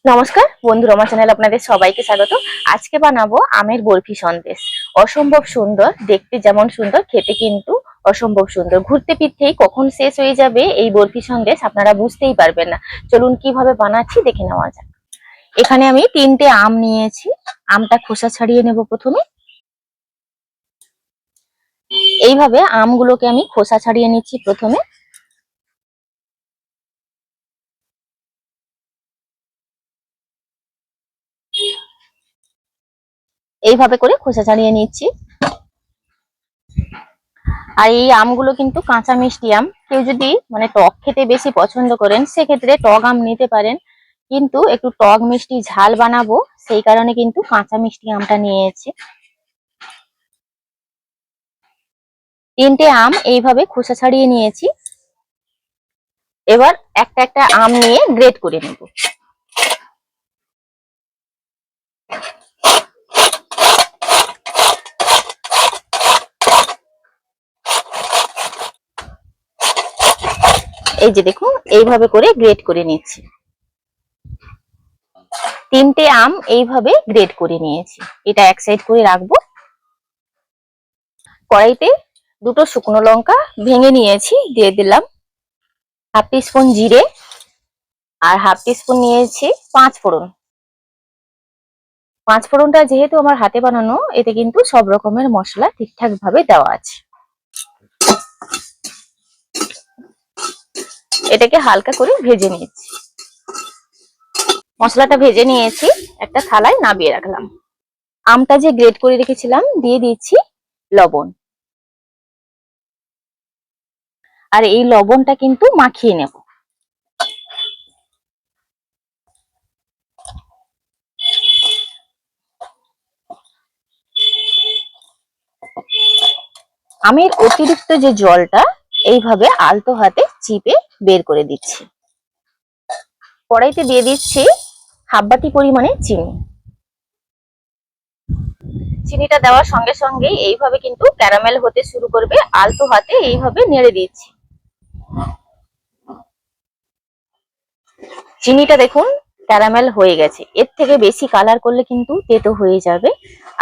নমস্কার বন্ধুরা, আমার চ্যানেলে আপনাদের সবাইকে স্বাগত। আজকে বানাবো আমের বরফি সন্দেশ। অসম্ভব সুন্দর, দেখতে যেমন সুন্দর খেতে কিন্তু অসম্ভব সুন্দর। ঘুরতে ফিরতেই কখন শেষ হয়ে যাবে এই বরফি সন্দেশ আপনারা বুঝতেই পারবেন না। চলুন কিভাবে বানাচ্ছি দেখে নেওয়া যাক। এখানে আমি 3টে আম নিয়েছি। আমটা খোসা ছাড়িয়ে নেব প্রথমে। এইভাবে আমগুলোকে আমি খোসা ছাড়িয়ে নিচ্ছি প্রথমে। এইভাবে করে খোসা ছাড়িয়ে নিচ্ছি। আর এই আমগুলো কিন্তু কাঁচা মিষ্টি আম। কেউ যদি টক খেতে বেশি পছন্দ করেন সেক্ষেত্রে টক আম নিতে পারেন, কিন্তু একটু টক মিষ্টি ঝাল বানাবো সেই কারণে কিন্তু কাঁচা মিষ্টি আমটা নিয়েছি। 3টে আম এইভাবে খোসা ছাড়িয়ে নিয়েছি। এবার একটা একটা আম নিয়ে গ্রেট করে নেব। এই যে দেখুন, এইভাবে করে গ্রেট করে নিচ্ছি। 3টে আম এইভাবে গ্রেট করে নিয়েছি। এটা এক সাইড করে রাখবো। কড়াইতে 2টো শুকনো লঙ্কা ভেঙে নিয়েছি, দিয়ে দিলাম। হাফ টিস্পুন জিরে আর হাফ টিস্পুন নিয়েছি 5 ফোড়ন। 5 ফোড়নটা যেহেতু আমার হাতে বানানো, এতে কিন্তু সব রকমের মশলা ঠিকঠাক ভাবে দেওয়া আছে। এটাকে হালকা করে ভেজে নিয়েছি। মশলাটা ভেজে নিয়েছি, একটা থালায় নামিয়ে রাখলাম। আমটা যে গ্রেট করে রেখেছিলাম দিয়ে দিচ্ছি লবণ। আর এই লবণটা কিন্তু মাখিয়ে নেব। আমের অতিরিক্ত যে জলটা এইভাবে আলতো হাতে চিপে বের করে দিচ্ছি। কড়াইতে দিয়ে দিচ্ছি হাফ বাটি পরিমাণে চিনি। চিনিটা দেওয়ার সঙ্গে সঙ্গে এইভাবে কিন্তু ক্যারামেল হতে শুরু করবে। আলতো হাতে এইভাবে নেড়ে দিচ্ছি। চিনিটা দেখুন ক্যারামেল হয়ে গেছে। এর থেকে বেশি কালার করলে কিন্তু তেতো হয়ে যাবে।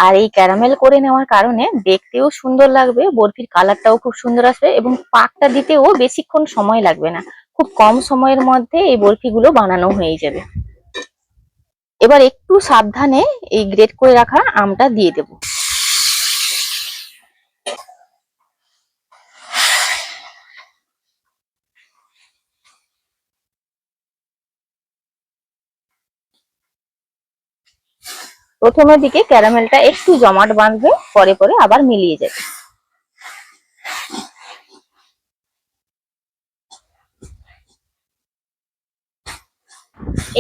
আর এই ক্যারামেল করে নেওয়ার কারণে দেখতেও সুন্দর লাগবে, বরফির কালারটাও খুব সুন্দর আসবে এবং পাকটা দিতেও বেশিক্ষণ সময় লাগবে না। খুব কম সময়ের মধ্যে এই বরফিগুলো বানানো হয়ে যাবে। এবার একটু সাবধানে এই গ্রেট করে রাখা আমটা দিয়ে দেব। প্রথমের দিকে ক্যারামেলটা একটু জমাট বাঁধবে, পরে পরে আবার মিলিয়ে যাবে।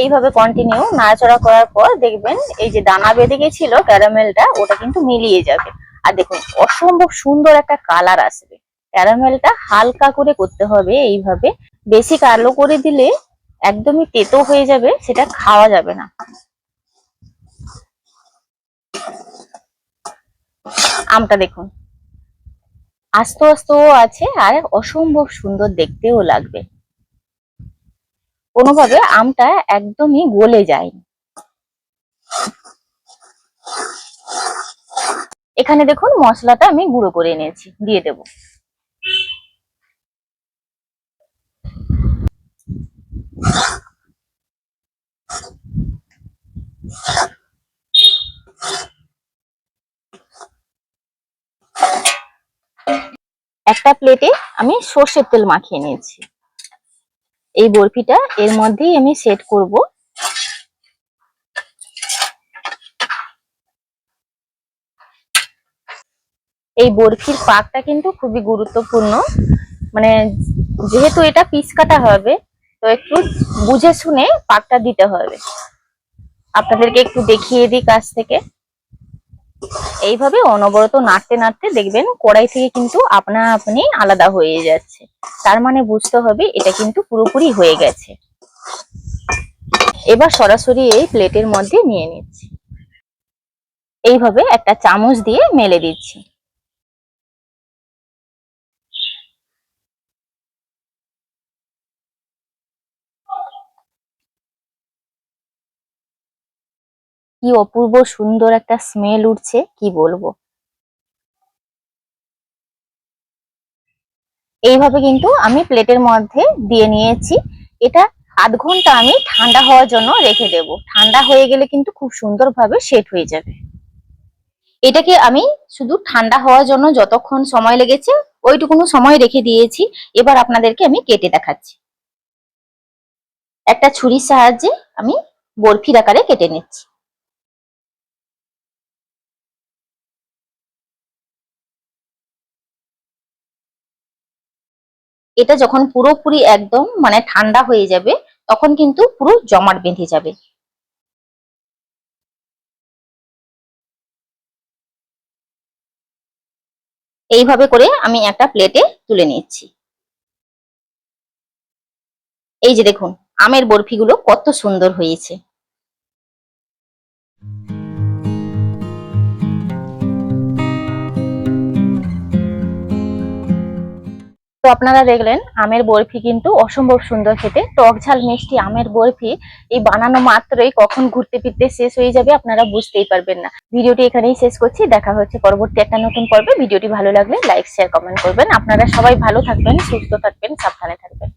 এইভাবে কন্টিনিউ নাড়াচাড়া করার পর দেখবেন এই যে দানা বেঁধে গেছিল ক্যারামেলটা, ওটা কিন্তু মিলিয়ে যাবে। আর দেখুন অসম্ভব সুন্দর একটা কালার আসবে। ক্যারামেলটা হালকা করে করতে হবে এইভাবে। বেশি কালো করে দিলে একদমই তেতো হয়ে যাবে, সেটা খাওয়া যাবে না। আমটা দেখুন আস্তে আস্তেও আছে আর অসম্ভব সুন্দর দেখতেও লাগবে। কোনোভাবে আমটা একদমই গলে যায়নি। এখানে দেখুন মশলাটা আমি গুঁড়ো করে নিয়েছি, দিয়ে দেব। একটা প্লেটে আমি সর্ষের তেল মাখিয়ে নিয়েছি। এই বরফিটা এর মধ্যেই আমি সেট করব। এই বরফির পাকটা কিন্তু খুবই গুরুত্বপূর্ণ। মানে যেহেতু এটা পিস কাটা হবে, তো একটু বুঝে শুনে পাকটা দিতে হবে। আপনাদেরকে একটু দেখিয়ে দিই কাছ থেকে। এইভাবে অনবরত নাড়তে নাড়তে দেখবেন কড়াই থেকে কিন্তু আপনা আপনি আলাদা হয়ে যাচ্ছে। তার মানে বুঝতে হবে এটা কিন্তু পুরোপুরি হয়ে গেছে। এবার সরাসরি এই প্লেটের মধ্যে নিয়ে নিচ্ছি। এইভাবে একটা চামচ দিয়ে মেলে দিচ্ছি। কি অপূর্ব সুন্দর একটা স্মেল উঠছে, কি বলবো। এইভাবে কিন্তু আমি প্লেটের মধ্যে দিয়ে নিয়েছি। এটা আধ ঘন্টা আমি ঠান্ডা হওয়ার জন্য রেখে দেব। ঠান্ডা হয়ে গেলে কিন্তু খুব সুন্দরভাবে সেট হয়ে যাবে। এটাকে আমি শুধু ঠান্ডা হওয়ার জন্য যতক্ষণ সময় লেগেছে ওইটুকুনো সময় রেখে দিয়েছি। এবার আপনাদেরকে আমি কেটে দেখাচ্ছি। একটা ছুরির সাহায্যে আমি বরফির আকারে কেটে নিচ্ছি। এটা যখন পুরোপুরি একদম মানে ঠান্ডা হয়ে যাবে তখন কিন্তু পুরো জমাট বেঁধে যাবে। এইভাবে করে আমি একটা প্লেটে তুলে নিচ্ছি। এই যে দেখুন আমের বরফিগুলো কত সুন্দর হয়েছে। তো আপনারা দেখলেন আমের বরফি কিন্তু অসম্ভব সুন্দর খেতে। টক ঝাল মিষ্টি আমের বরফি এই বানানো মাত্রই কখন ঘুরতে ফিরতে শেষ হয়ে যাবে আপনারা বুঝতেই পারবেন না। ভিডিওটি এখানেই শেষ করছি। দেখা হচ্ছে পরবর্তী একটা নতুন পর্বে। ভিডিওটি ভালো লাগলে লাইক শেয়ার কমেন্ট করবেন। আপনারা সবাই ভালো থাকবেন, সুস্থ থাকবেন, সাবধানে থাকবেন।